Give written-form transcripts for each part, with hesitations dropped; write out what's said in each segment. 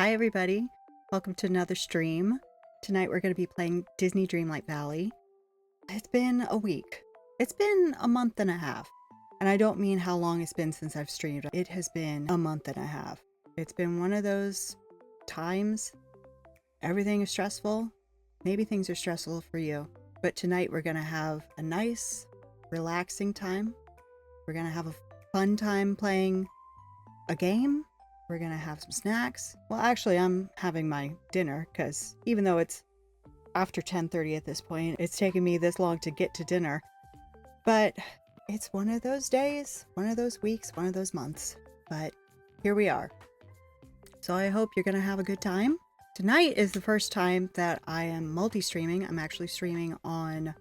Hi everybody, welcome to another stream. Tonight we're going to be playing Disney Dreamlight Valley. It's been a week. It's been a month and a half. And I don't mean how long it's been since I've streamed. It has been a month and a half. It's been one of those times. Everything is stressful. Maybe things are stressful for you. But tonight we're going to have a nice, relaxing time. We're going to have a fun time playing a game. We're gonna have some snacks. Well, actually, I'm having my dinner because even though it's after 10:30 at this point, it's taken me this long to get to dinner. But it's one of those days, one of those weeks, one of those months. But here we are. So I hope you're gonna have a good time. Tonight is the first time that I am multi-streaming. I'm actually streaming on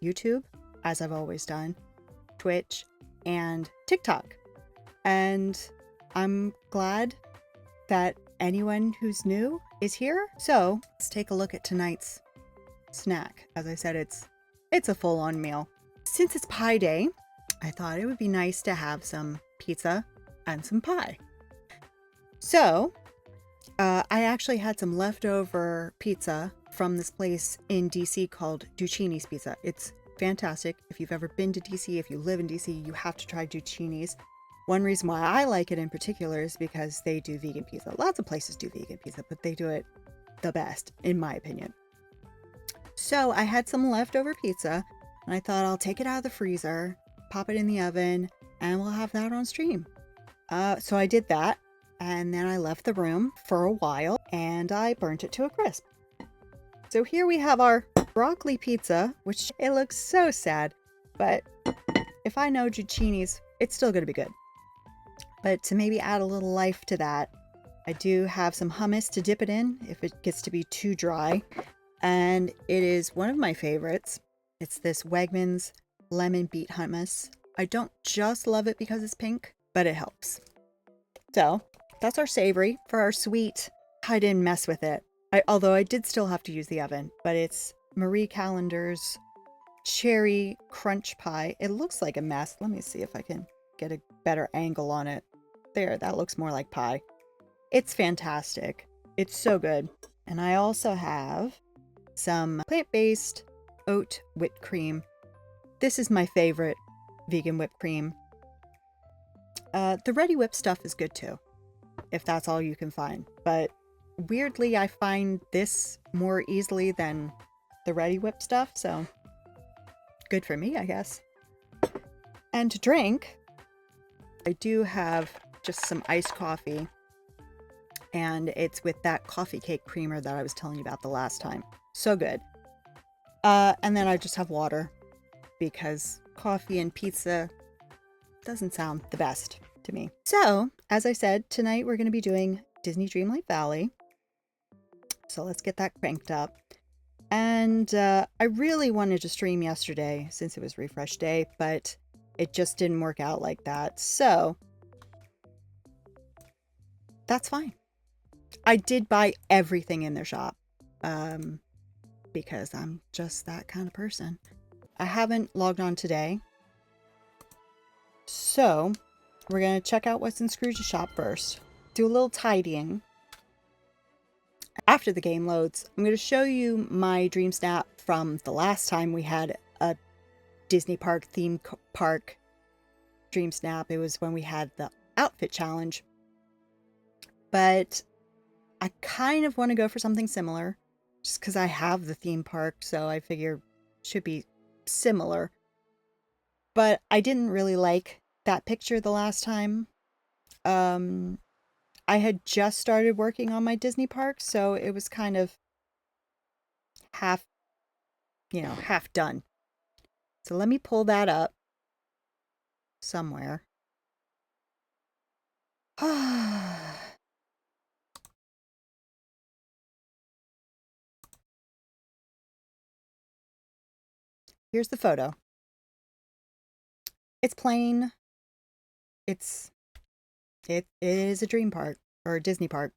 YouTube, as I've always done, Twitch, and TikTok. And I'm glad that anyone who's new is here. So let's take a look at tonight's snack. As I said, it's a full-on meal. Since it's pie day, I thought it would be nice to have some pizza and some pie. So I actually had some leftover pizza from this place in DC called Duccini's Pizza. It's fantastic. If you've ever been to DC, if you live in DC, you have to try Duccini's. One reason why I like it in particular is because they do vegan pizza. Lots of places do vegan pizza, but they do it the best, in my opinion. So I had some leftover pizza, and I thought I'll take it out of the freezer, pop it in the oven, and we'll have that on stream. So I did that, and then I left the room for a while, and I burnt it to a crisp. So here we have our broccoli pizza, which it looks so sad, but if I know Duccini's, it's still going to be good. But to maybe add a little life to that, I do have some hummus to dip it in if it gets to be too dry. And it is one of my favorites. It's this Wegmans lemon beet hummus. I don't just love it because it's pink, but it helps. So that's our savory. For our sweet, I didn't mess with it. Although I did still have to use the oven, but it's Marie Callender's cherry crunch pie. It looks like a mess. Let me see if I can get a better angle on it. There, that looks more like pie. It's fantastic. It's so good. And I also have some plant-based oat whipped cream. This is my favorite vegan whipped cream. The Ready Whip stuff is good too, if that's all you can find. But weirdly, I find this more easily than the Ready Whip stuff, so good for me, I guess. And to drink, I do have just some iced coffee, and it's with that coffee cake creamer that I was telling you about the last time. So good. And then I just have water because coffee and pizza doesn't sound the best to me. So, as I said, tonight we're going to be doing Disney Dreamlight Valley. So let's get that cranked up. And I really wanted to stream yesterday since it was refresh day, but it just didn't work out like that. So that's fine. I did buy everything in their shop because I'm just that kind of person. I haven't logged on today. So we're going to check out what's in Scrooge's shop first. Do a little tidying. After the game loads, I'm going to show you my Dreamsnap from the last time we had a Disney park theme park Dreamsnap. It was when we had the outfit challenge. But I kind of want to go for something similar just because I have the theme park, so I figure it should be similar. But I didn't really like that picture the last time. I had just started working on my Disney park, so it was kind of half done. So let me pull that up somewhere. Here's the photo. It's plain. It is a dream park or a Disney park.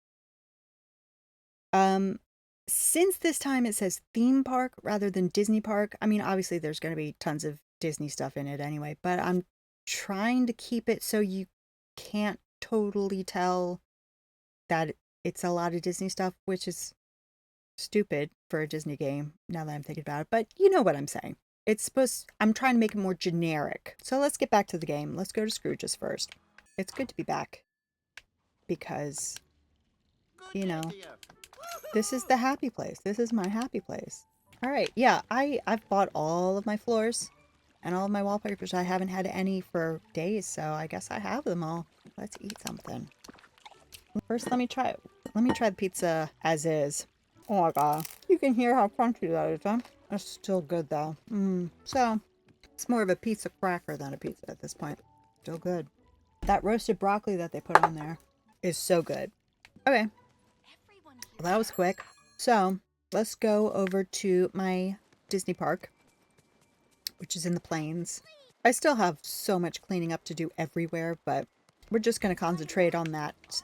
Since this time it says theme park rather than Disney park, I mean, obviously there's going to be tons of Disney stuff in it anyway, but I'm trying to keep it so you can't totally tell that It's a lot of Disney stuff, which is stupid for a Disney game now that I'm thinking about it, but you know what I'm saying. I'm trying to make it more generic. So let's get back to the game. Let's go to Scrooge's first. It's good to be back because, you know, this is the happy place. This is my happy place. All right. Yeah, I've bought all of my floors and all of my wallpapers. I haven't had any for days, so I guess I have them all. Let's eat something. First, let me try it. Let me try the pizza as is. Oh my god. You can hear how crunchy that is, huh? It's still good though. So, it's more of a pizza cracker than a pizza at this point. Still good. That roasted broccoli that they put on there is so good. Okay. Well, that was quick. So, let's go over to my Disney park, which is in the plains. I still have so much cleaning up to do everywhere, but we're just going to concentrate on that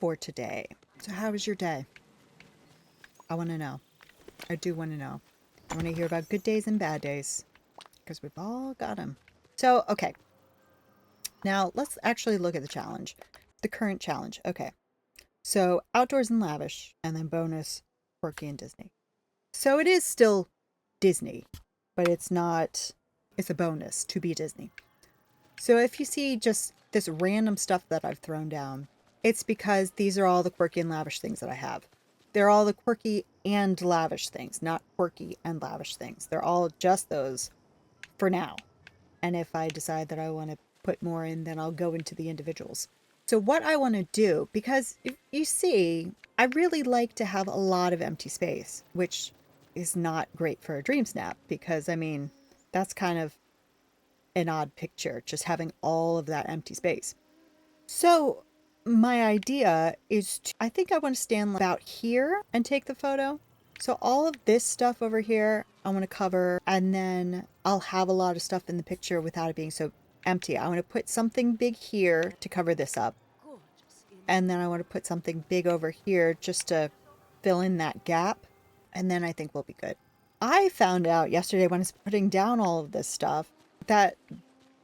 for today. So how was your day? I want to know. I do want to know. I want to hear about good days and bad days, because we've all got them. So, okay. Now, let's actually look at the challenge. The current challenge. Okay. So, outdoors and lavish, and then bonus, quirky and Disney. So, it is still Disney, but it's not, it's a bonus to be Disney. So, if you see just this random stuff that I've thrown down, it's because these are all the quirky and lavish things that I have. They're all the quirky and lavish things, not quirky and lavish things. They're all just those for now. And if I decide that I want to put more in, then I'll go into the individuals. So what I want to do, because you see, I really like to have a lot of empty space, which is not great for a Dreamsnap because, I mean, that's kind of an odd picture, just having all of that empty space. So my idea is I think I want to stand about here and take the photo. So all of this stuff over here, I want to cover, and then I'll have a lot of stuff in the picture without it being so empty. I want to put something big here to cover this up. And then I want to put something big over here just to fill in that gap. And then I think we'll be good. I found out yesterday when I was putting down all of this stuff that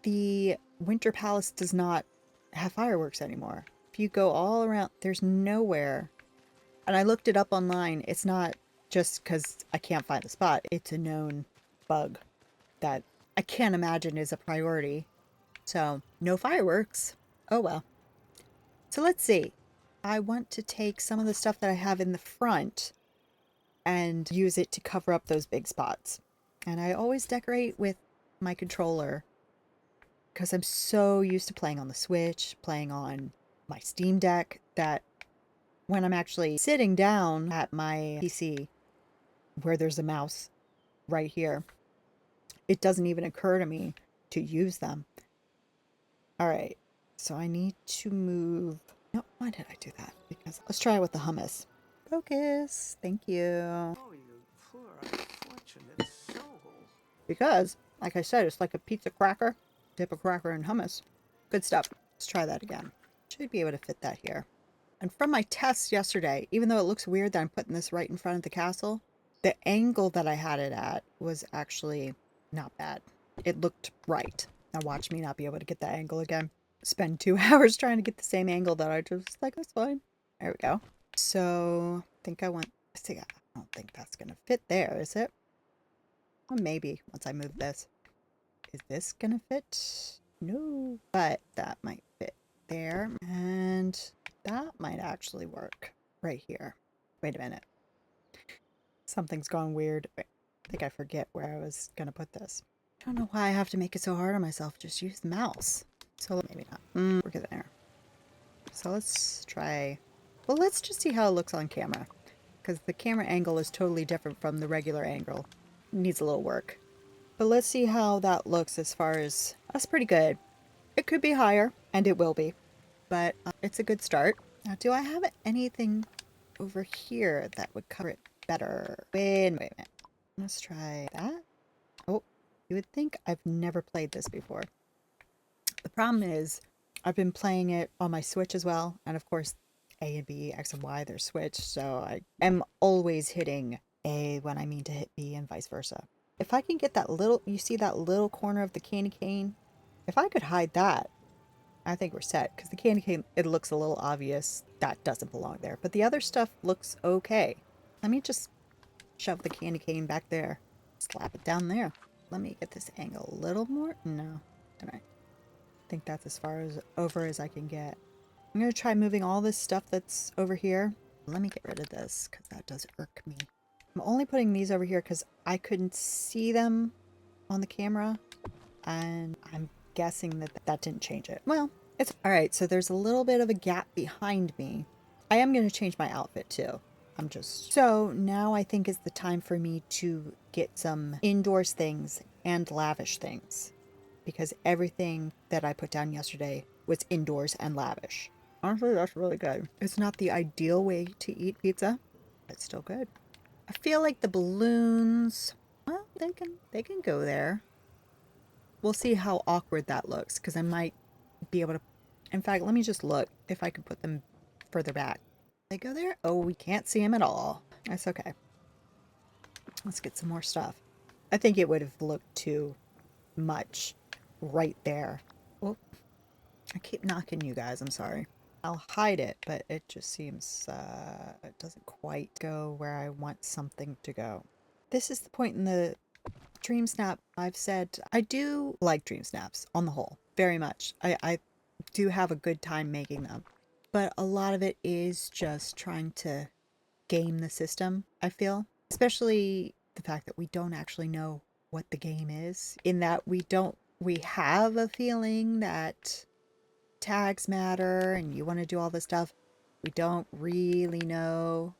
the Winter Palace does not have fireworks anymore. If you go all around, there's nowhere. And I looked it up online. It's not just because I can't find the spot. It's a known bug that I can't imagine is a priority. So, no fireworks. Oh well. So let's see. I want to take some of the stuff that I have in the front and use it to cover up those big spots. And I always decorate with my controller because I'm so used to playing on the Switch, playing on my Steam Deck, that when I'm actually sitting down at my PC where there's a mouse right here, it doesn't even occur to me to use them. All right, so I need to move. No, why did I do that? Because let's try it with the hummus. Focus. Thank you. Oh, you poor unfortunate soul. Because, like I said, it's like a pizza cracker. Dip a cracker in hummus. Good stuff. Let's try that again. Should be able to fit that here. And from my tests yesterday, even though it looks weird that I'm putting this right in front of the castle, the angle that I had it at was actually not bad. It looked right. Now watch me not be able to get that angle again. Spend 2 hours trying to get the same angle that I just like, that's fine. There we go. So I think I want, see, I don't think that's gonna fit there, is it? Well, maybe once I move this. Is this gonna fit? No, but that might fit there. And that might actually work right here. Wait a minute. Something's gone weird. Wait, I think I forget where I was gonna put this. I don't know why I have to make it so hard on myself. Just use the mouse. So maybe not. We're good there. So let's try. Well, let's just see how it looks on camera, because the camera angle is totally different from the regular angle. It needs a little work. But let's see how that looks as far as... That's pretty good. It could be higher, and it will be. But it's a good start. Now, do I have anything over here that would cover it better? Wait a minute. Let's try that. Oh, you would think I've never played this before. The problem is I've been playing it on my Switch as well. And of course, A and B, X and Y, they're switched. So I am always hitting A when I mean to hit B and vice versa. If I can get that little, you see that little corner of the candy cane? If I could hide that, I think we're set because the candy cane, it looks a little obvious that doesn't belong there. But the other stuff looks okay. Let me just shove the candy cane back there. Slap it down there. Let me get this angle a little more. No. All right. I think that's as far as over as I can get. I'm going to try moving all this stuff that's over here. Let me get rid of this because that does irk me. I'm only putting these over here because I couldn't see them on the camera. And I'm guessing that that didn't change it. Well, it's all right. So there's a little bit of a gap behind me. I am going to change my outfit too. So now I think is the time for me to get some indoors things and lavish things because everything that I put down yesterday was indoors and lavish. Honestly, that's really good. It's not the ideal way to eat pizza, but it's still good. I feel like the balloons, well, they can go there. We'll see how awkward that looks because I might be able to. In fact, let me just look if I can put them further back. They go there? Oh, we can't see them at all. That's okay. Let's get some more stuff. I think it would have looked too much right there. Oh, I keep knocking you guys. I'm sorry. I'll hide it, but it just seems it doesn't quite go where I want something to go. This is the point in the Dreamsnap. I've said I do like Dreamsnaps on the whole very much. I do have a good time making them, but a lot of it is just trying to game the system, I feel, especially the fact that we don't actually know what the game is, in that we have a feeling that tags matter and you want to do all this stuff. We don't really know.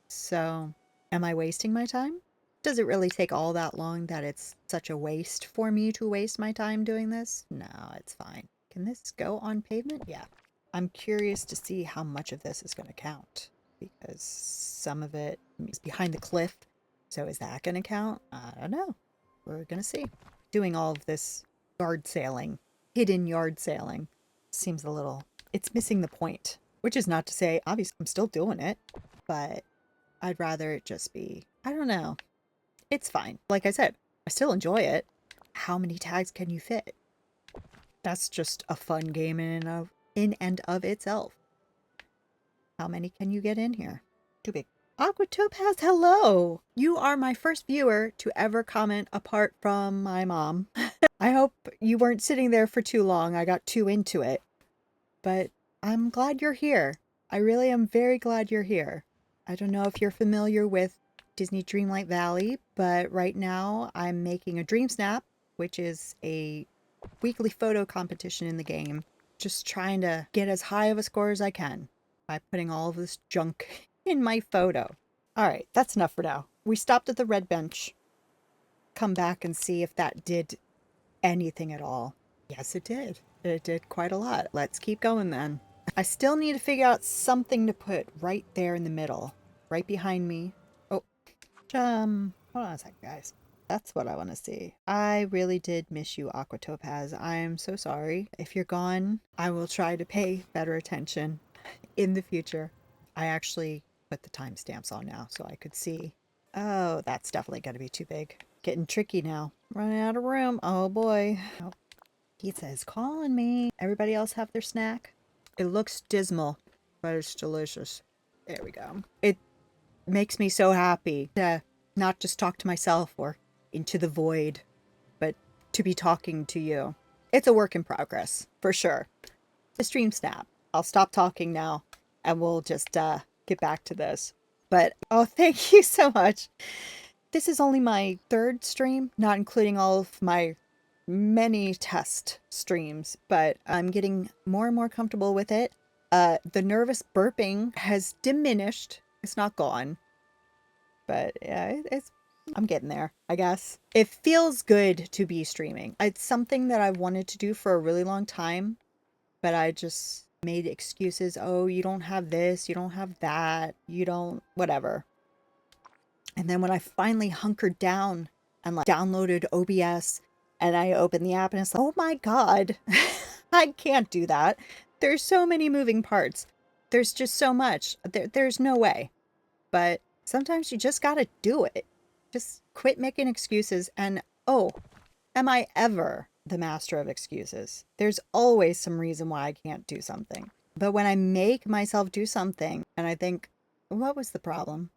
So, am I wasting my time? Does it really take all that long that it's such a waste for me to waste my time doing this? No, it's fine. Can this go on pavement? Yeah. I'm curious to see how much of this is going to count because some of it is behind the cliff. So is that going to count? I don't know. We're going to see. Doing all of this yard sailing, hidden yard sailing, seems a little, it's missing the point, which is not to say, obviously, I'm still doing it, but I'd rather it just be, I don't know. It's fine. Like I said, I still enjoy it. How many tags can you fit? That's just a fun game in and of itself. How many can you get in here? Too big. Aqua Topaz, hello! You are my first viewer to ever comment apart from my mom. I hope you weren't sitting there for too long. I got too into it. But I'm glad you're here. I really am very glad you're here. I don't know if you're familiar with Disney Dreamlight Valley, but right now I'm making a Dreamsnap, which is a weekly photo competition in the game. Just trying to get as high of a score as I can by putting all of this junk in my photo. All right, that's enough for now. We stopped at the red bench. Come back and see if that did anything at all. Yes, it did. It did quite a lot. Let's keep going then. I still need to figure out something to put right there in the middle, right behind me. Oh, hold on a second, guys. That's what I want to see. I really did miss you, Aqua Topaz. I'm so sorry. If you're gone, I will try to pay better attention in the future. I actually put the timestamps on now so I could see. Oh, that's definitely going to be too big. Getting tricky now. Running out of room. Oh boy. Oh, pizza is calling me. Everybody else have their snack? It looks dismal, but it's delicious. There we go. It makes me so happy to not just talk to myself or into the void, but to be talking to you. It's a work in progress, for sure. The stream snap. I'll stop talking now and we'll just get back to this. But, oh, thank you so much. This is only my third stream, not including all of my many test streams, but I'm getting more and more comfortable with it. The nervous burping has diminished. It's not gone. But yeah, I'm getting there, I guess. It feels good to be streaming. It's something that I've wanted to do for a really long time, but I just made excuses. Oh, you don't have this, you don't have that, you don't, whatever. And then when I finally hunkered down and like downloaded OBS and I opened the app and it's like, oh my God, I can't do that. There's so many moving parts. There's just so much. There's no way. But sometimes you just gotta do it. Just quit making excuses and, oh, am I ever the master of excuses. There's always some reason why I can't do something. But when I make myself do something and I think, what was the problem?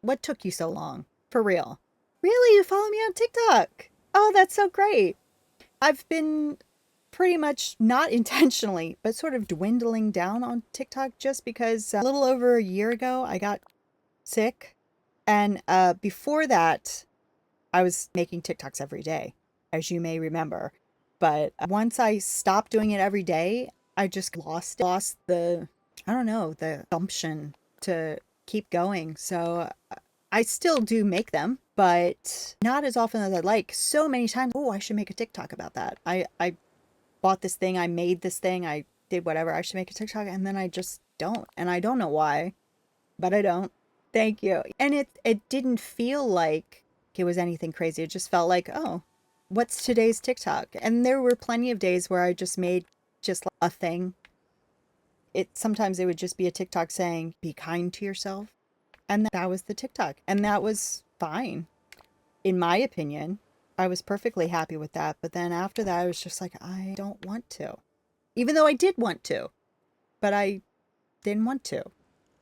What took you so long? For real? Really? You follow me on TikTok? Oh, that's so great. I've been pretty much not intentionally, but sort of dwindling down on TikTok just because a little over a year ago I got sick. And before that, I was making TikToks every day, as you may remember. But once I stopped doing it every day, I just lost the, I don't know, the gumption to keep going. So I still do make them, but not as often as I'd like. So many times, oh, I should make a TikTok about that. I bought this thing, I made this thing, I did whatever, I should make a TikTok, and then I just don't. And I don't know why, but I don't. Thank you. And it didn't feel like it was anything crazy. It just felt like, oh, what's today's TikTok? And there were plenty of days where I just made just a thing. Sometimes it would just be a TikTok saying, be kind to yourself. And that was the TikTok. And that was fine. In my opinion, I was perfectly happy with that. But then after that, I was just like, I don't want to. Even though I did want to, but I didn't want to,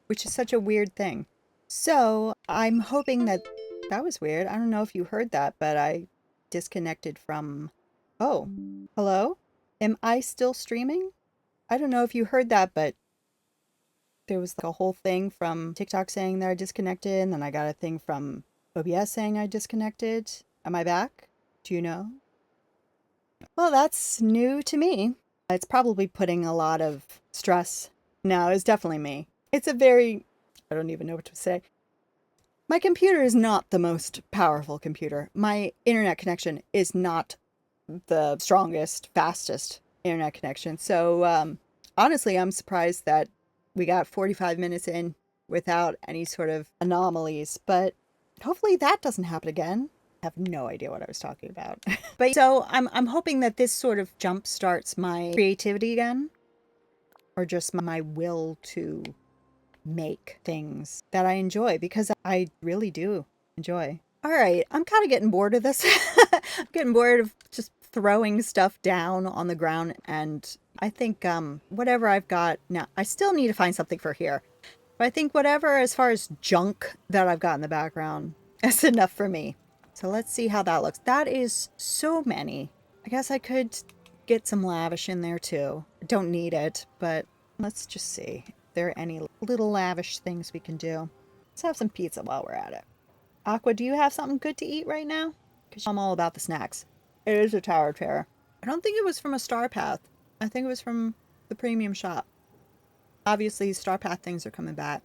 which is such a weird thing. So I'm hoping that was weird. I don't know if you heard that, but I disconnected from. Oh, hello? Am I still streaming? I don't know if you heard that, but there was like a whole thing from TikTok saying that I disconnected, and then I got a thing from OBS saying I disconnected. Am I back? Do you know? Well, that's new to me. It's probably putting a lot of stress. No, it's definitely me. It's a very, I don't even know what to say. My computer is not the most powerful computer. My internet connection is not the strongest, fastest internet connection. So honestly, I'm surprised that we got 45 minutes in without any sort of anomalies, but hopefully that doesn't happen again. I have no idea what I was talking about. But so I'm hoping that this sort of jump starts my creativity again, or just my will to make things that I enjoy, because I really do enjoy. All right, I'm kind of getting bored of this. I'm getting bored of just throwing stuff down on the ground, and I think whatever I've got now, I still need to find something for here. But I think whatever, as far as junk that I've got in the background, is enough for me. So let's see how that looks. That is so many. I guess I could get some lavish in there too. Don't need it, but let's just see if there are any little lavish things we can do. Let's have some pizza while we're at it. Aqua, do you have something good to eat right now? Because I'm all about the snacks. It is a Tower of Terror. I don't think it was from a Star Path. I think it was from the premium shop. Obviously, Star Path things are coming back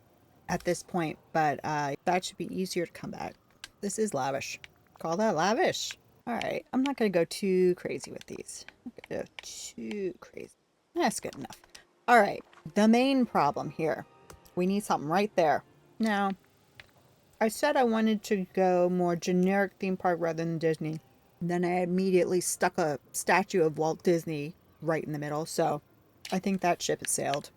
at this point, but that should be easier to come back. This is lavish. Call that lavish. All right, I'm not going to go too crazy with these. I'm not going to go too crazy. That's good enough. All right, the main problem here. We need something right there. Now, I said I wanted to go more generic theme park rather than Disney. Then I immediately stuck a statue of Walt Disney right in the middle, so I think that ship has sailed.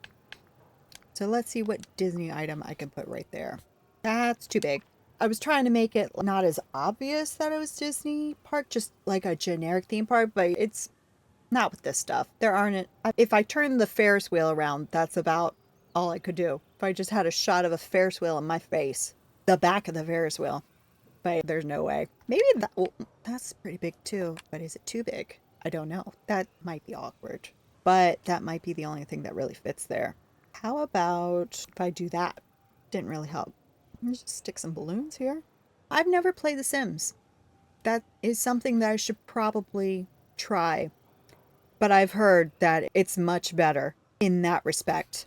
So let's see what Disney item I can put right there. That's too big. I was trying to make it not as obvious that it was Disney park, just like a generic theme park, but it's not with this stuff. There aren't. If I turn the Ferris wheel around, that's about all I could do. If I just had a shot of a Ferris wheel in my face, the back of the Ferris wheel, but there's no way. Maybe that, well, that's pretty big too, but is it too big? I don't know. That might be awkward, but that might be the only thing that really fits there. How about if I do that? Didn't really help. Let's just stick some balloons here. I've never played The Sims. That is something that I should probably try. But I've heard that it's much better in that respect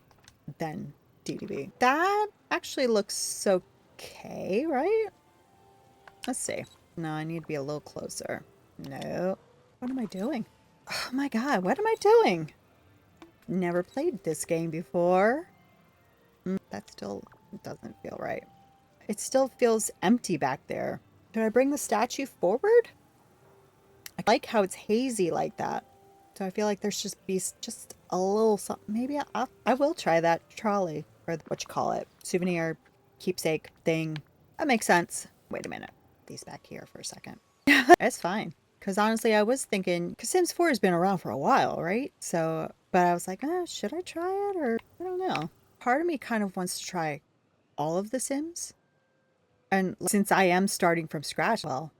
than DDB. That actually looks okay, right? Let's see. No, I need to be a little closer. No. What am I doing? Oh my god, what am I doing? Never played this game before. That still doesn't feel right. It still feels empty back there. Did I bring the statue forward? I like how it's hazy like that. So I feel like there's just a little something. Maybe I will try that trolley, or what you call it, souvenir keepsake thing. That makes sense. Wait a minute. These back here for a second. It's fine. Because honestly, I was thinking, because Sims 4 has been around for a while, right? So, but I was like, should I try it or I don't know. Part of me kind of wants to try all of the Sims. And since I am starting from scratch, well,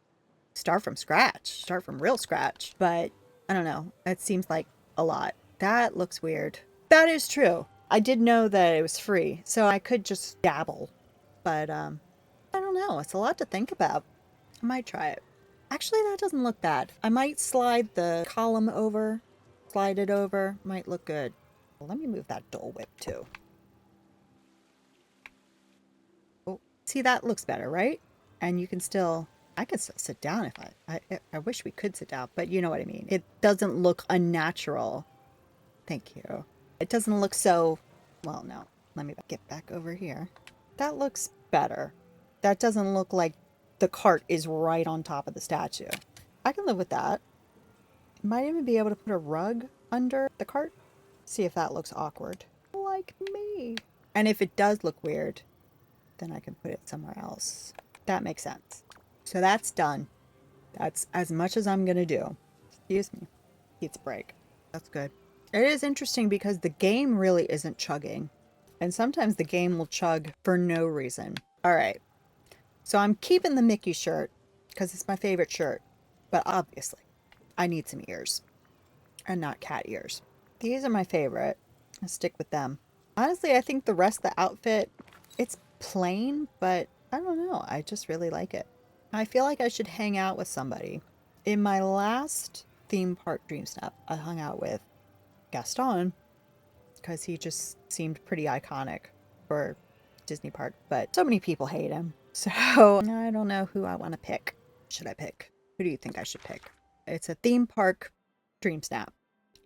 start from scratch, start from real scratch. But I don't know. It seems like a lot. That looks weird. That is true. I did know that it was free, so I could just dabble. But I don't know. It's a lot to think about. I might try it. Actually, that doesn't look bad. I might slide the column over, slide it over. Might look good. Well, let me move that Dole Whip too. Oh, see, that looks better, right? And you can still, I can still sit down if I wish we could sit down, but you know what I mean. It doesn't look unnatural. Thank you. It doesn't look so, well, no. Let me get back over here. That looks better. That doesn't look like the cart is right on top of the statue. I can live with that. Might even be able to put a rug under the cart. See if that looks awkward. Like me. And if it does look weird, then I can put it somewhere else. That makes sense. So that's done. That's as much as I'm going to do. Excuse me. Pizza break. That's good. It is interesting because the game really isn't chugging. And sometimes the game will chug for no reason. All right. So I'm keeping the Mickey shirt because it's my favorite shirt. But obviously, I need some ears. And not cat ears. These are my favorite. I'll stick with them. Honestly, I think the rest of the outfit, it's plain, but I don't know. I just really like it. I feel like I should hang out with somebody. In my last theme park Dreamsnap, I hung out with Gaston because he just seemed pretty iconic for Disney Park, but so many people hate him. So I don't know who I want to pick. Should I pick? Who do you think I should pick? It's a theme park Dreamsnap.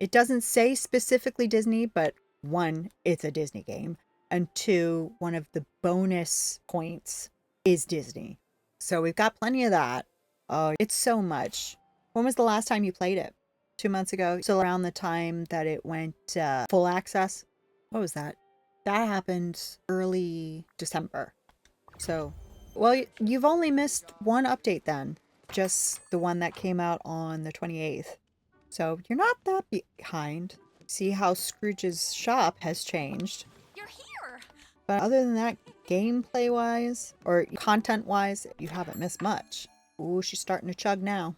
It doesn't say specifically Disney, but one, it's a Disney game, and two, one of the bonus points is Disney. So we've got plenty of that. Oh, it's so much. When was the last time you played it? 2 months ago? So around the time that it went full access? What was that? That happened early December. So, well, you've only missed one update then. Just the one that came out on the 28th. So you're not that behind. See how Scrooge's shop has changed. You're here! But other than that, gameplay-wise or content-wise, you haven't missed much. Ooh, she's starting to chug now.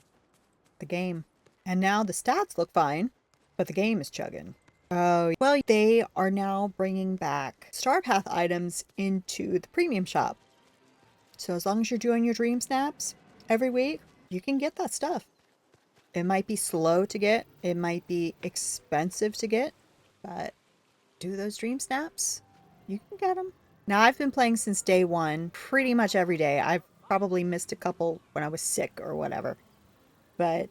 The game. And now the stats look fine, but the game is chugging. Oh, well, they are now bringing back Star Path items into the premium shop. So as long as you're doing your dream snaps every week, you can get that stuff. It might be slow to get. It might be expensive to get. But do those dream snaps. You can get them. Now, I've been playing since day one, pretty much every day. I've probably missed a couple when I was sick or whatever. But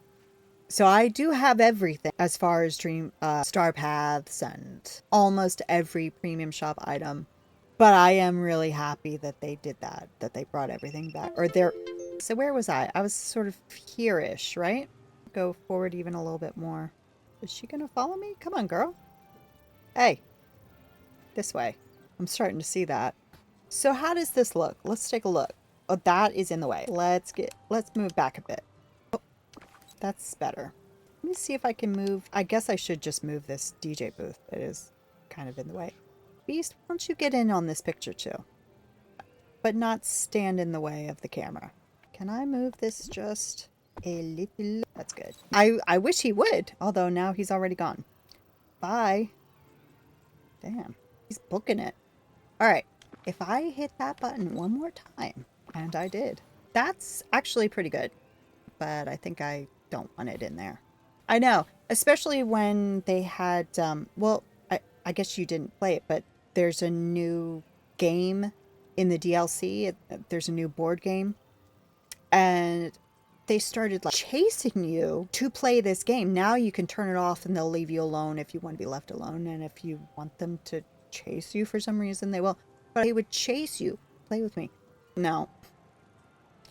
so I do have everything as far as dream star paths and almost every premium shop item. But I am really happy that they did that they brought everything back. Or they're... So where was I? I was sort of here-ish, right? Go forward even a little bit more. Is she going to follow me? Come on, girl. Hey. This way. I'm starting to see that. So how does this look? Let's take a look. Oh, that is in the way. Let's move back a bit. Oh, that's better. Let me see if I can move. I guess I should just move this DJ booth. It is kind of in the way. Beast, why don't you get in on this picture too? But not stand in the way of the camera. Can I move this just a little? That's good. I wish he would, although now he's already gone. Bye. Damn, he's booking it. All right, if I hit that button one more time, and I did, that's actually pretty good, but I think I don't want it in there. I know, especially when they had, well, I guess you didn't play it, but there's a new game in the DLC. There's a new board game, and they started like chasing you to play this game. Now you can turn it off and they'll leave you alone if you want to be left alone. And if you want them to chase you for some reason, they will. But they would chase you. Play with me. No,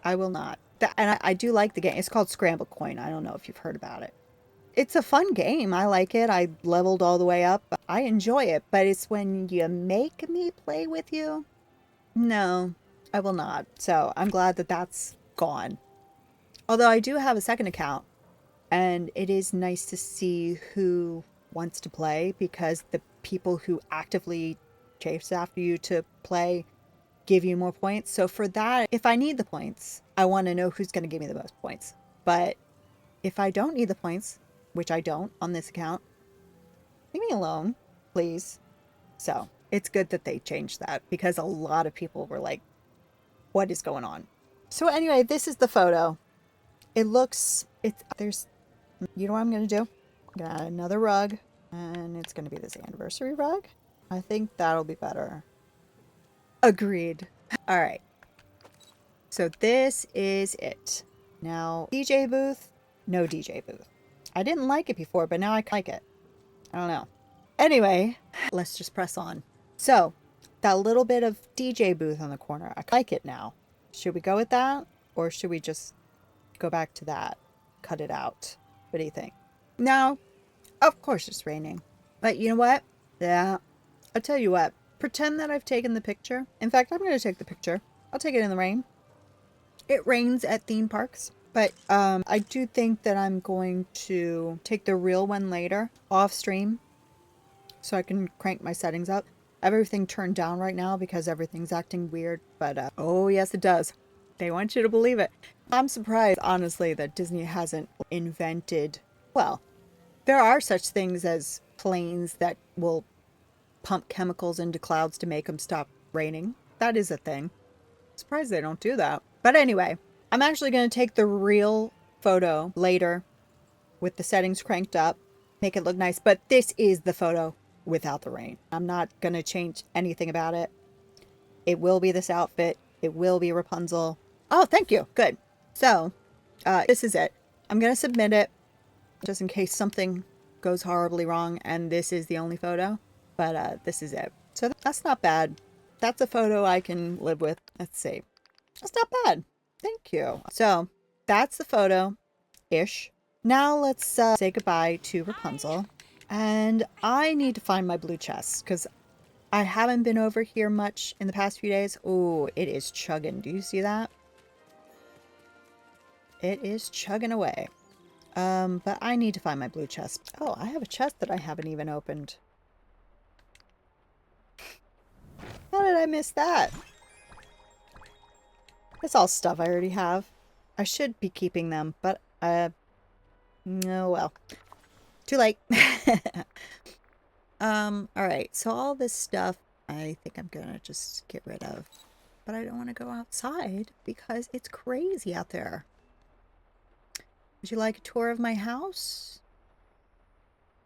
I will not. And I do like the game. It's called Scramble Coin. I don't know if you've heard about it. It's a fun game. I like it. I leveled all the way up. I enjoy it. But it's when you make me play with you. No, I will not. So I'm glad that that's gone. Although I do have a second account And it is nice to see who wants to play, because the people who actively chase after you to play give you more points. So for that, if I need the points, I want to know who's going to give me the most points. But if I don't need the points, which I don't on this account, leave me alone, please. So it's good that they changed that, because a lot of people were like, what is going on? So anyway, this is the photo. It looks, you know what I'm going to do? I'm going to add another rug, and it's going to be this anniversary rug. I think that'll be better. Agreed. All right. So this is it. Now, DJ booth, no DJ booth. I didn't like it before, but now I like it. I don't know. Anyway, let's just press on. So, that little bit of DJ booth on the corner, I like it now. Should we go with that? Or should we just go back to that? Cut it out? What do you think? No, of course it's raining. But you know what? Yeah, I'll tell you what. Pretend that I've taken the picture. In fact, I'm going to take the picture. I'll take it in the rain. It rains at theme parks. But I do think that I'm going to take the real one later off stream, so I can crank my settings up. I have everything turned down right now because everything's acting weird. But oh yes, it does. They want you to believe it. I'm surprised, honestly, that Disney hasn't invented... Well, there are such things as planes that will pump chemicals into clouds to make them stop raining. That is a thing. Surprised they don't do that. But anyway, I'm actually going to take the real photo later with the settings cranked up, make it look nice. But this is the photo without the rain. I'm not going to change anything about it. It will be this outfit. It will be Rapunzel. Oh, thank you. Good. So, this is it. I'm going to submit it just in case something goes horribly wrong and this is the only photo. But this is it. So that's not bad. That's a photo I can live with. Let's see. That's not bad. Thank you. So that's the photo-ish. Now let's say goodbye to Rapunzel. And I need to find my blue chest because I haven't been over here much in the past few days. Oh, it is chugging. Do you see that? It is chugging away. But I need to find my blue chest. Oh, I have a chest that I haven't even opened. How did I miss that? It's all stuff I already have. I should be keeping them, but, oh well. Too late. Alright, so all this stuff, I think I'm gonna just get rid of. But I don't want to go outside because it's crazy out there. Would you like a tour of my house?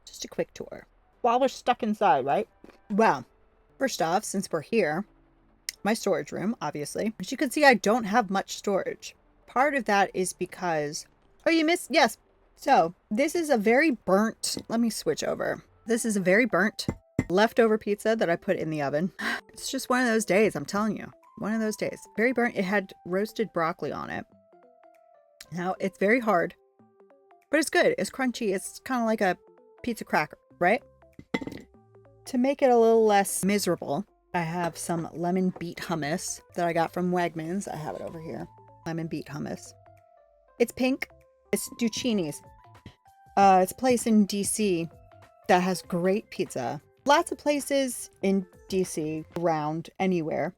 Just a quick tour. While we're stuck inside, right? Well, first off, since we're here, my storage room, obviously. As you can see, I don't have much storage. Part of that is because... Oh, you missed? Yes. So, this is a very burnt... Let me switch over. This is a very burnt leftover pizza that I put in the oven. It's just one of those days, I'm telling you. One of those days. Very burnt. It had roasted broccoli on it. Now, it's very hard. But it's good. It's crunchy. It's kind of like a pizza cracker, right? To make it a little less miserable, I have some lemon beet hummus that I got from Wegmans. I have it over here. Lemon beet hummus. It's pink. It's Duccini's. It's a place in DC that has great pizza. Lots of places in DC, around anywhere,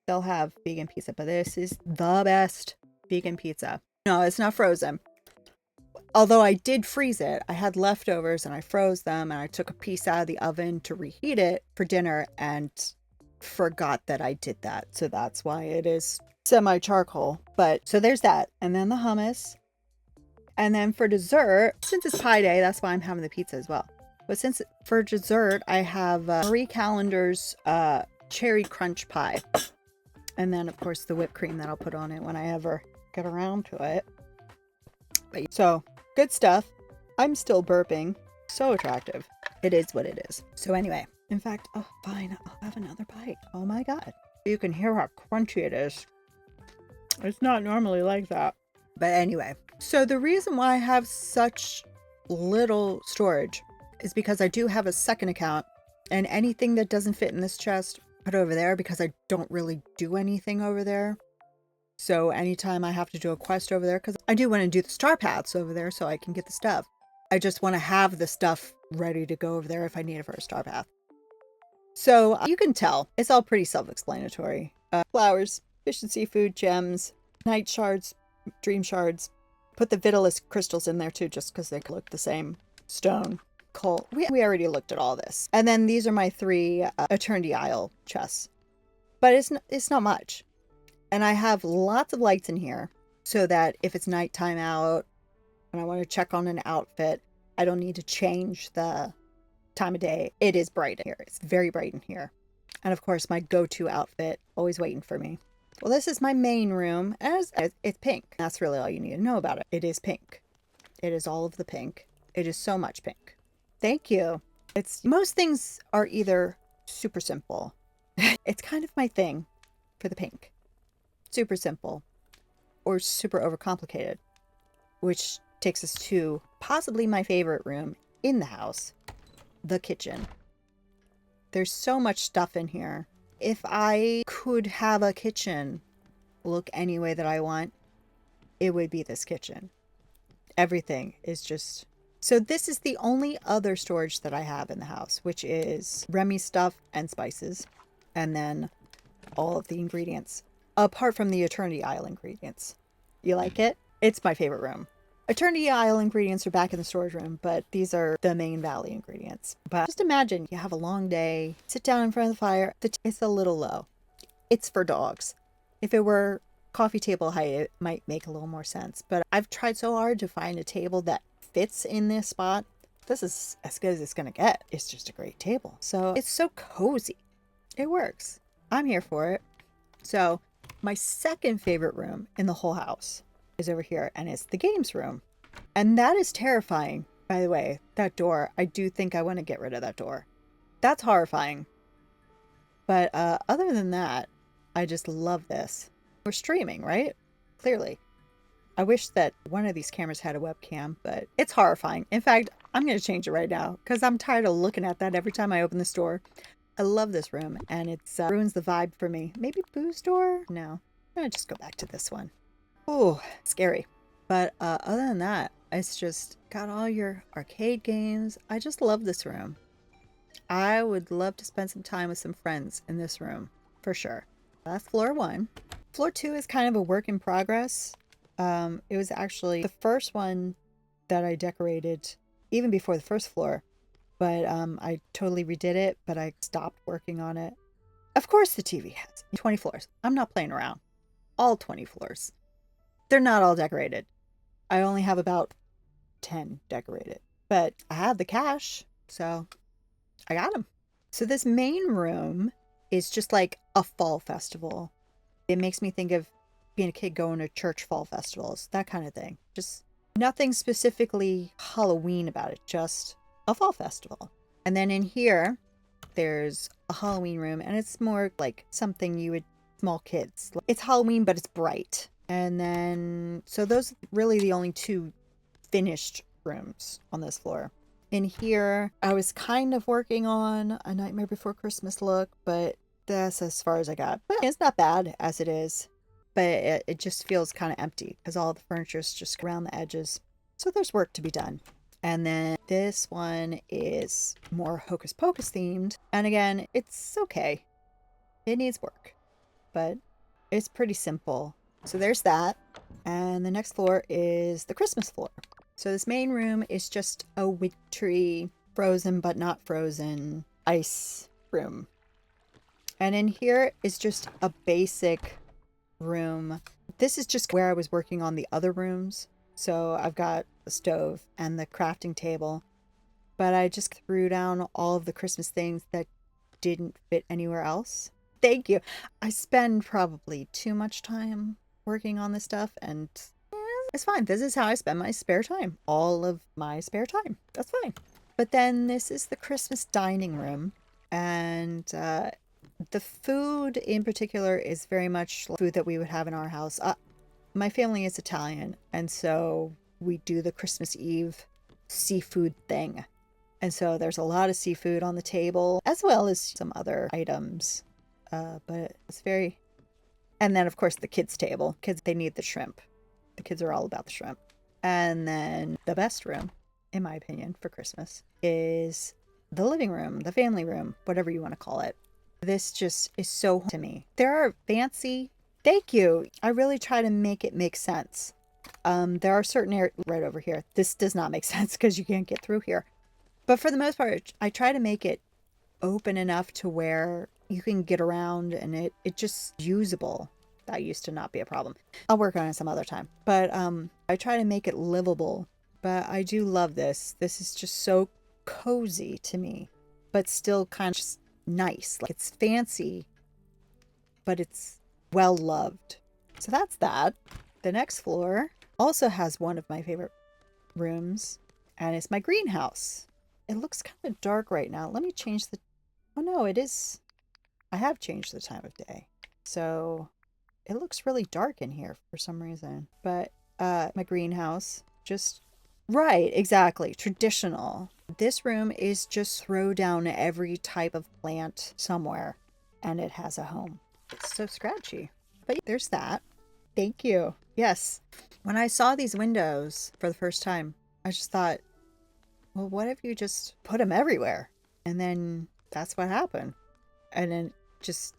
they'll have vegan pizza, but this is the best vegan pizza. No, it's not frozen. Although I did freeze it. I had leftovers and I froze them and I took a piece out of the oven to reheat it for dinner and forgot that I did that. So that's why it is semi-charcoal. But so there's that. And then the hummus. And then for dessert, since it's pie day, that's why I'm having the pizza as well. But since for dessert, I have Marie Callender's cherry crunch pie. And then, of course, the whipped cream that I'll put on it when I ever get around to it. But, so, good stuff. I'm still burping. So attractive. It is what it is. So anyway, in fact, oh, fine. I'll have another bite. Oh my God. You can hear how crunchy it is. It's not normally like that. But anyway, so the reason why I have such little storage is because I do have a second account, and anything that doesn't fit in this chest, put over there because I don't really do anything over there. So anytime I have to do a quest over there, because I do want to do the star paths over there so I can get the stuff. I just want to have the stuff ready to go over there if I need it for a star path. So you can tell it's all pretty self-explanatory. Flowers, fish and seafood, gems, night shards, dream shards. Put the Vitalis crystals in there too, just because they look the same. Stone, coal. We already looked at all this. And then these are my 3 Eternity Isle chests. But it's not much. And I have lots of lights in here so that if it's nighttime out and I want to check on an outfit, I don't need to change the time of day. It is bright in here. It's very bright in here. And of course, my go-to outfit, always waiting for me. Well, this is my main room. As it's pink. That's really all you need to know about it. It is pink. It is all of the pink. It is so much pink. Thank you. Most things are either super simple. It's kind of my thing for the pink. Super simple or super overcomplicated, which takes us to possibly my favorite room in the house, the kitchen. There's so much stuff in here. If I could have a kitchen look any way that I want, it would be this kitchen. Everything is just... So this is the only other storage that I have in the house, which is Remy stuff and spices, and then all of the ingredients, apart from the Eternity Isle ingredients. You like it? It's my favorite room. Eternity Isle ingredients are back in the storage room, but these are the main Valley ingredients. But just imagine you have a long day, sit down in front of the fire. It's a little low. It's for dogs. If it were coffee table height, it might make a little more sense. But I've tried so hard to find a table that fits in this spot. This is as good as it's going to get. It's just a great table. So it's so cozy. It works. I'm here for it. So my second favorite room in the whole house is over here, and it's the games room. And that is terrifying, by the way. That door, I do think I want to get rid of that door. That's horrifying. But other than that, I just love this. We're streaming, right? Clearly. I wish that one of these cameras had a webcam, but it's horrifying. In fact, I'm going to change it right now because I'm tired of looking at that every time I open this door. I love this room, and it ruins the vibe for me. Maybe Boo's door? No. I'm going to just go back to this one. Oh, scary. But other than that, it's just got all your arcade games. I just love this room. I would love to spend some time with some friends in this room, for sure. That's floor 1. Floor 2 is kind of a work in progress. It was actually the first one that I decorated even before the first floor. But I totally redid it, but I stopped working on it. Of course the TV has 20 floors. I'm not playing around. All 20 floors. They're not all decorated. I only have about 10 decorated. But I have the cash, so I got them. So this main room is just like a fall festival. It makes me think of being a kid going to church fall festivals, that kind of thing. Just nothing specifically Halloween about it, just a fall festival. And then in here, there's a Halloween room, and it's more like something you would, small kids. It's Halloween, but it's bright. And then, so those are really the only 2 finished rooms on this floor. In here, I was kind of working on a Nightmare Before Christmas look, but that's as far as I got. But it's not bad as it is. But it just feels kind of empty because all the furniture is just around the edges. So there's work to be done. And then this one is more Hocus Pocus themed. And again, it's okay. It needs work, but it's pretty simple. So there's that. And the next floor is the Christmas floor. So this main room is just a wintry, frozen but not frozen ice room. And in here is just a basic room. This is just where I was working on the other rooms. So I've got the stove and the crafting table, but I just threw down all of the Christmas things that didn't fit anywhere else. Thank you. I spend probably too much time working on this stuff, and it's fine. This is how I spend my spare time. All of my spare time. That's fine. But then this is the Christmas dining room, and the food in particular is very much food that we would have in our house. My family is Italian, and so we do the Christmas Eve seafood thing. And so there's a lot of seafood on the table, as well as some other items. But it's very, And then, of course, the kids' table. Kids, they need the shrimp. The kids are all about the shrimp. And then the best room, in my opinion, for Christmas is the living room, the family room, whatever you want to call it. This just is so to me. There are fancy. Thank you. I really try to make it make sense. There are certain areas right over here. This does not make sense because you can't get through here. But for the most part, I try to make it open enough to where you can get around and it just usable. That used to not be a problem. I'll work on it some other time. But I try to make it livable. But I do love this. This is just so cozy to me, but still kind of just nice. Like it's fancy, but it's well loved. So that's that. The next floor also has one of my favorite rooms, and it's my greenhouse. It looks kind of dark right now. Let me change the... Oh no, it is... I have changed the time of day. So it looks really dark in here for some reason. But my greenhouse, just... Right, exactly. Traditional. This room is just throw down every type of plant somewhere, and it has a home. It's so scratchy. But there's that. Thank you. Yes. When I saw these windows for the first time, I just thought, well, what if you just put them everywhere? And then that's what happened. And then just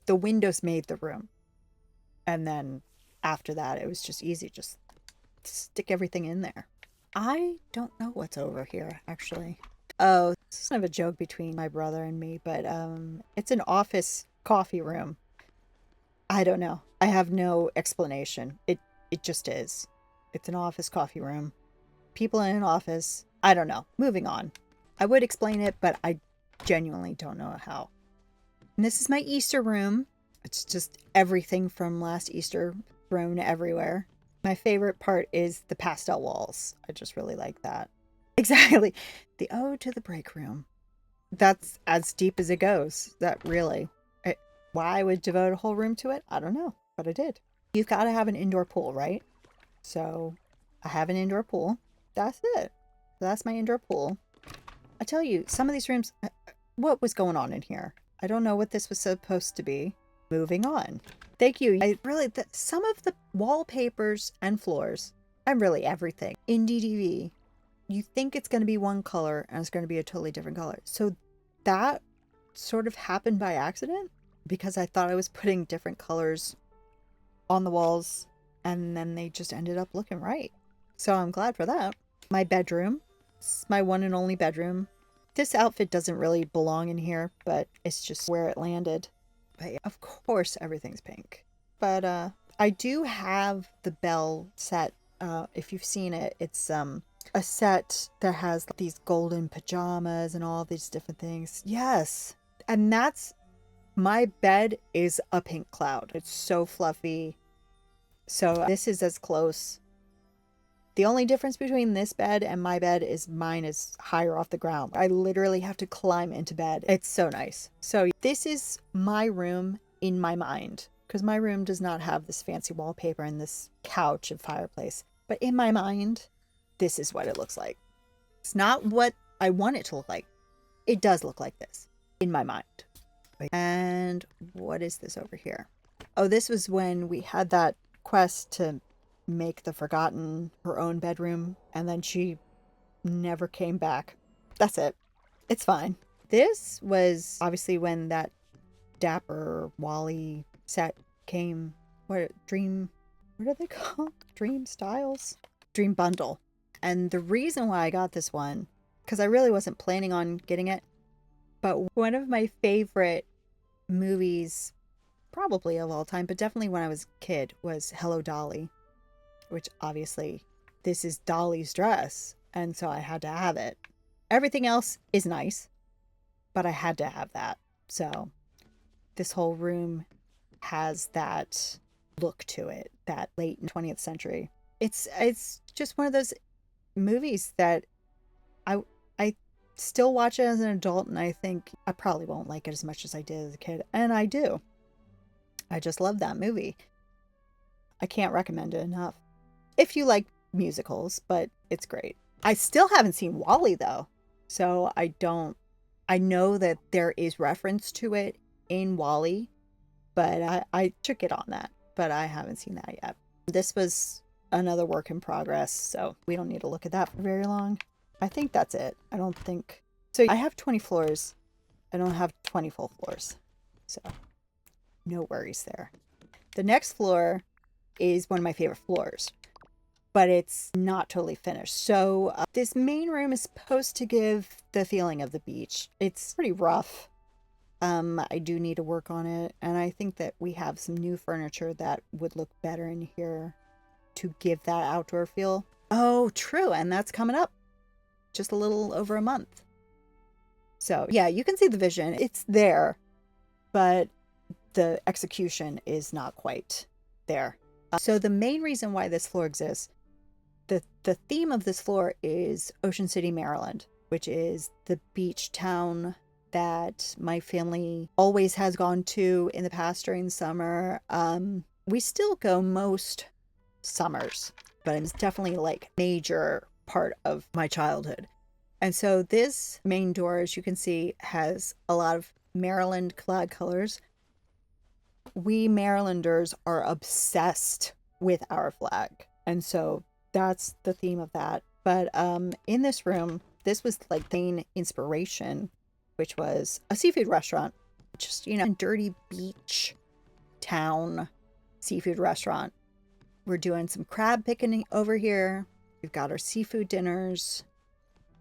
the windows made the room. And then after that, it was just easy. Just stick everything in there. I don't know what's over here, actually. Oh, this is kind of a joke between my brother and me, but it's an office coffee room. I don't know. I have no explanation. It just is. It's an office coffee room. People in an office. I don't know. Moving on. I would explain it, but I genuinely don't know how. And this is my Easter room. It's just everything from last Easter thrown everywhere. My favorite part is the pastel walls. I just really like that. Exactly. The ode to the break room. That's as deep as it goes. That really. Why I would devote a whole room to it? I don't know, but I did. You've got to have an indoor pool, right? So I have an indoor pool. That's it. That's my indoor pool. I tell you, some of these rooms, what was going on in here? I don't know what this was supposed to be. Moving on. Thank you. I really, some of the wallpapers and floors, and really everything in DDV, you think it's going to be one color and it's going to be a totally different color. So that sort of happened by accident because I thought I was putting different colors on the walls and then they just ended up looking right. So I'm glad for that. My bedroom. It's my one and only bedroom. This outfit doesn't really belong in here, but it's just where it landed. But yeah, of course, everything's pink. But I do have the Belle set. If you've seen it, it's a set that has these golden pajamas and all these different things. Yes. And that's... My bed is a pink cloud. It's so fluffy. So this is as close. The only difference between this bed and my bed is mine is higher off the ground. I literally have to climb into bed. It's so nice. So this is my room in my mind, because my room does not have this fancy wallpaper and this couch and fireplace. But in my mind, this is what it looks like. It's not what I want it to look like. It does look like this in my mind. And what is this over here? Oh, this was when we had that quest to make the Forgotten her own bedroom, and then she never came back. That's it. It's fine. This was obviously when that Dapper Wally set came. What are they called? Dream Styles? Dream Bundle. And the reason why I got this one, because I really wasn't planning on getting it, but one of my favorite movies, probably of all time, but definitely when I was a kid, was Hello Dolly, which obviously this is Dolly's dress, and so I had to have it. Everything else is nice, but I had to have that. So this whole room has that look to it, that late 20th century. It's just one of those movies that I still watch it as an adult, and I think I probably won't like it as much as I did as a kid, and I do. I just love that movie. I can't recommend it enough. If you like musicals, but it's great. I still haven't seen Wall-E though, so I know that there is reference to it in Wall-E, but I should get on that, but I haven't seen that yet. This was another work in progress, so we don't need to look at that for very long. I think that's it. I don't think so. I have 20 floors. I don't have 20 full floors, so no worries there. The next floor is one of my favorite floors, but it's not totally finished. So this main room is supposed to give the feeling of the beach. It's pretty rough. I do need to work on it, and I think that we have some new furniture that would look better in here to give that outdoor feel. Oh, true, and that's coming up just a little over a month. So yeah, you can see the vision. It's there, but the execution is not quite there. So the main reason why this floor exists, the theme of this floor is Ocean City, Maryland, which is the beach town that my family always has gone to in the past during the summer. We still go most summers, but it's definitely like major part of my childhood. And so this main door, as you can see, has a lot of Maryland flag colors. We Marylanders are obsessed with our flag, and so that's the theme of that. But in this room, this was like the main inspiration, which was a seafood restaurant, just, you know, a dirty beach town seafood restaurant. We're doing some crab picking over here. We've got our seafood dinners,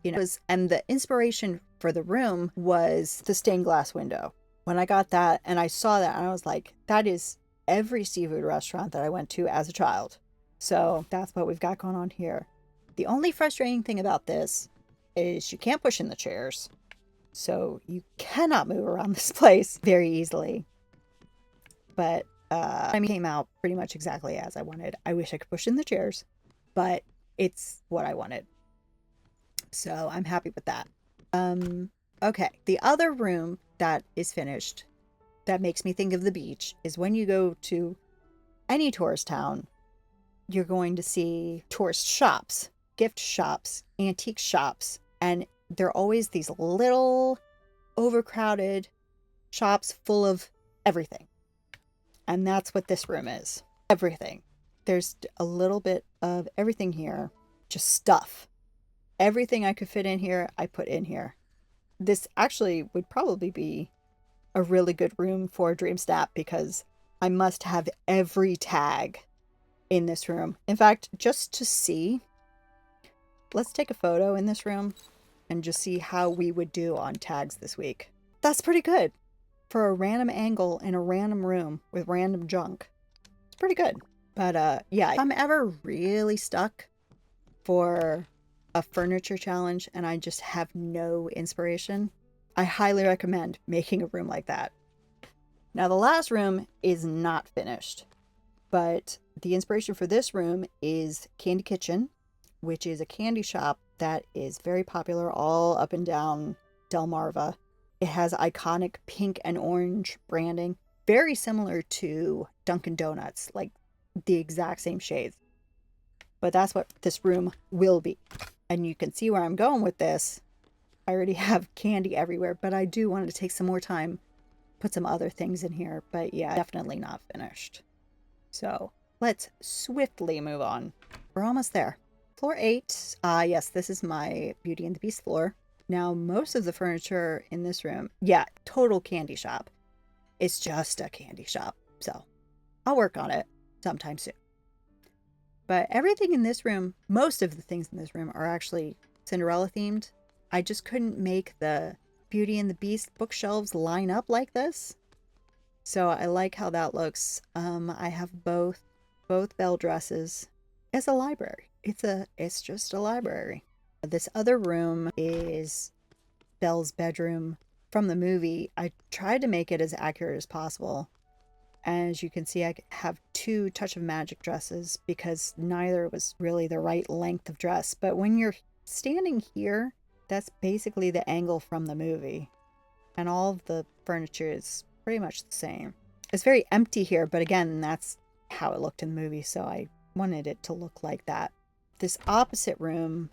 you know, and the inspiration for the room was the stained glass window. When I got that and I saw that, and I was like, that is every seafood restaurant that I went to as a child. So that's what we've got going on here. The only frustrating thing about this is you can't push in the chairs. So you cannot move around this place very easily. But I mean, it came out pretty much exactly as I wanted. I wish I could push in the chairs, but it's what I wanted. So I'm happy with that. Okay, the other room that is finished that makes me think of the beach is when you go to any tourist town, you're going to see tourist shops, gift shops, antique shops, and they're always these little overcrowded shops full of everything. And that's what this room is. Everything. There's a little bit of everything here, just stuff. Everything I could fit in here, I put in here. This actually would probably be a really good room for Dreamsnap because I must have every tag in this room. In fact, just to see, let's take a photo in this room and just see how we would do on tags this week. That's pretty good for a random angle in a random room with random junk. It's pretty good. But yeah, if I'm ever really stuck for a furniture challenge and I just have no inspiration, I highly recommend making a room like that. Now the last room is not finished, but the inspiration for this room is Candy Kitchen, which is a candy shop that is very popular all up and down Delmarva. It has iconic pink and orange branding, very similar to Dunkin' Donuts, like the exact same shades. But that's what this room will be. And you can see where I'm going with this. I already have candy everywhere, but I do want to take some more time, put some other things in here. But yeah, definitely not finished. So let's swiftly move on. We're almost there. Floor 8. Yes, this is my Beauty and the Beast floor. Now, most of the furniture in this room, yeah, total candy shop. It's just a candy shop. So I'll work on it sometime soon. But everything in this room, most of the things in this room are actually Cinderella themed. I just couldn't make the Beauty and the Beast bookshelves line up like this. So I like how that looks. I have both Belle dresses. It's a library. It's just a library. This other room is Belle's bedroom from the movie. I tried to make it as accurate as possible. As you can see, I have 2 Touch of Magic dresses because neither was really the right length of dress. But when you're standing here, that's basically the angle from the movie. And all of the furniture is pretty much the same. It's very empty here, but again, that's how it looked in the movie, so I wanted it to look like that. This opposite room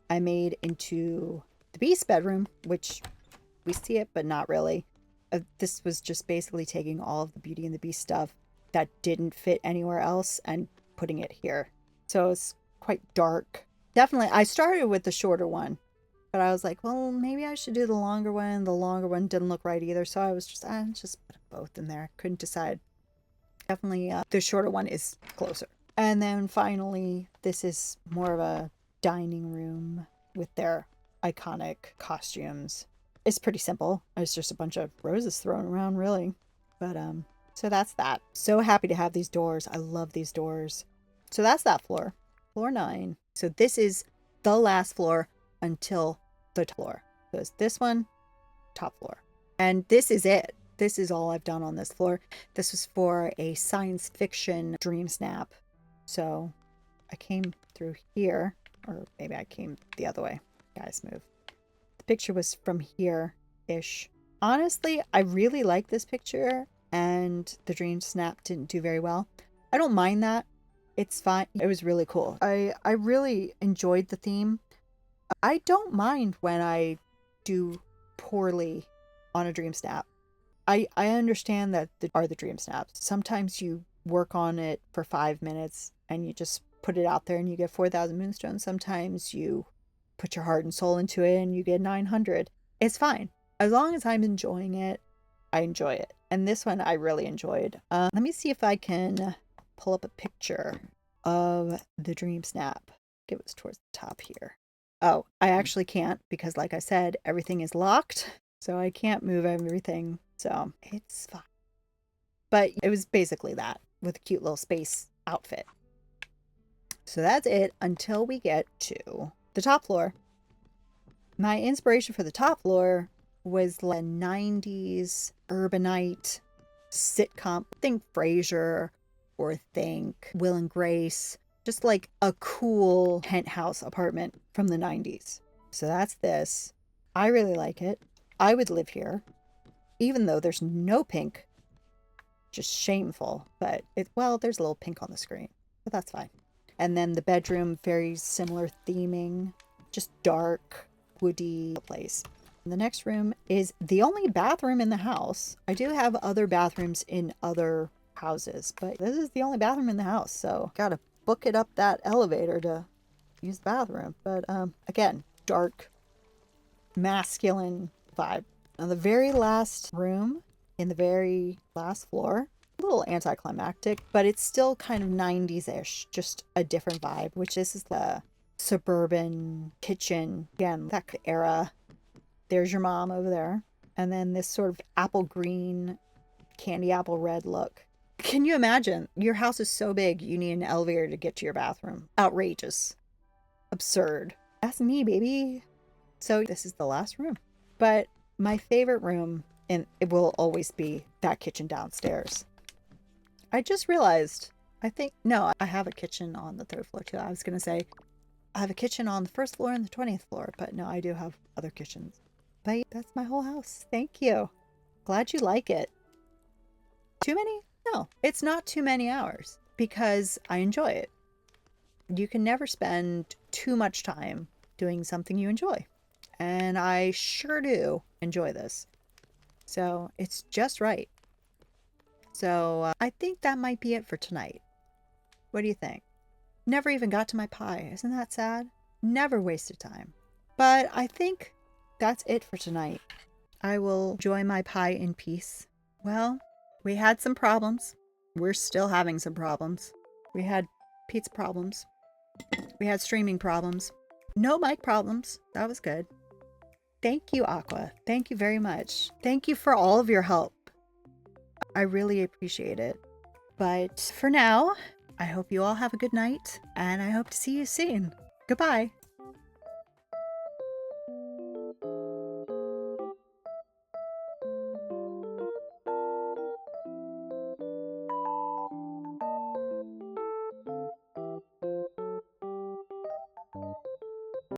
I made into the Beast bedroom, which we see it, but not really. This was just basically taking all of the Beauty and the Beast stuff that didn't fit anywhere else and putting it here. So it's quite dark. Definitely, I started with the shorter one, but I was like, well, maybe I should do the longer one. The longer one didn't look right either, so I was just put both in there. Couldn't decide. Definitely, the shorter one is closer. And then finally, this is more of a dining room with their iconic costumes. It's pretty simple. It's just a bunch of roses thrown around, really. But so that's that. So happy to have these doors. I love these doors. So that's that floor. Floor 9. So this is the last floor until the top floor. So it's this one, top floor. And this is it. This is all I've done on this floor. This was for a science fiction Dreamsnap. So I came through here, or maybe I came the other way. Guys, move. The picture was from here-ish. Honestly, I really like this picture, and the Dreamsnap didn't do very well. I don't mind that. It's fine. It was really cool. I really enjoyed the theme. I don't mind when I do poorly on a Dreamsnap. I understand that are the Dreamsnaps. Sometimes you work on it for 5 minutes and you just put it out there and you get 4,000 moonstones. Sometimes you put your heart and soul into it and you get 900. It's fine. As long as I'm enjoying it, I enjoy it. And this one I really enjoyed. Let me see if I can pull up a picture of the Dreamsnap. It was towards the top here. Oh, I actually can't because, like I said, everything is locked. So I can't move everything. So it's fine. But it was basically that with a cute little space outfit. So that's it until we get to the top floor. My inspiration for the top floor was the 90s urbanite sitcom. Think Frasier or think Will and Grace. Just like a cool penthouse apartment from the 90s. So that's this. I really like it. I would live here. Even though there's no pink. Just shameful. But well, there's a little pink on the screen. But that's fine. And then the bedroom, very similar theming. Just dark, woody place. And the next room is the only bathroom in the house. I do have other bathrooms in other houses, but this is the only bathroom in the house. So gotta book it up that elevator to use the bathroom. But again, dark, masculine vibe. Now the very last room in the very last floor, a little anticlimactic, but it's still kind of 90s-ish, just a different vibe, which this is the suburban kitchen. Again, that era. There's your mom over there. And then this sort of apple green, candy apple red look. Can you imagine? Your house is so big, you need an elevator to get to your bathroom. Outrageous. Absurd. That's me, baby. So this is the last room. But my favorite room, and it will always be that kitchen downstairs. I just realized, no, I have a kitchen on the 3rd floor too. I was going to say, I have a kitchen on the 1st floor and the 20th floor, but no, I do have other kitchens. But that's my whole house. Thank you. Glad you like it. Too many? No, it's not too many hours because I enjoy it. You can never spend too much time doing something you enjoy. And I sure do enjoy this. So it's just right. So I think that might be it for tonight. What do you think? Never even got to my pie. Isn't that sad? Never wasted time. But I think that's it for tonight. I will enjoy my pie in peace. Well, we had some problems. We're still having some problems. We had pizza problems. We had streaming problems. No mic problems. That was good. Thank you, Aqua. Thank you very much. Thank you for all of your help. I really appreciate it. But for now, I hope you all have a good night, and I hope to see you soon. Goodbye.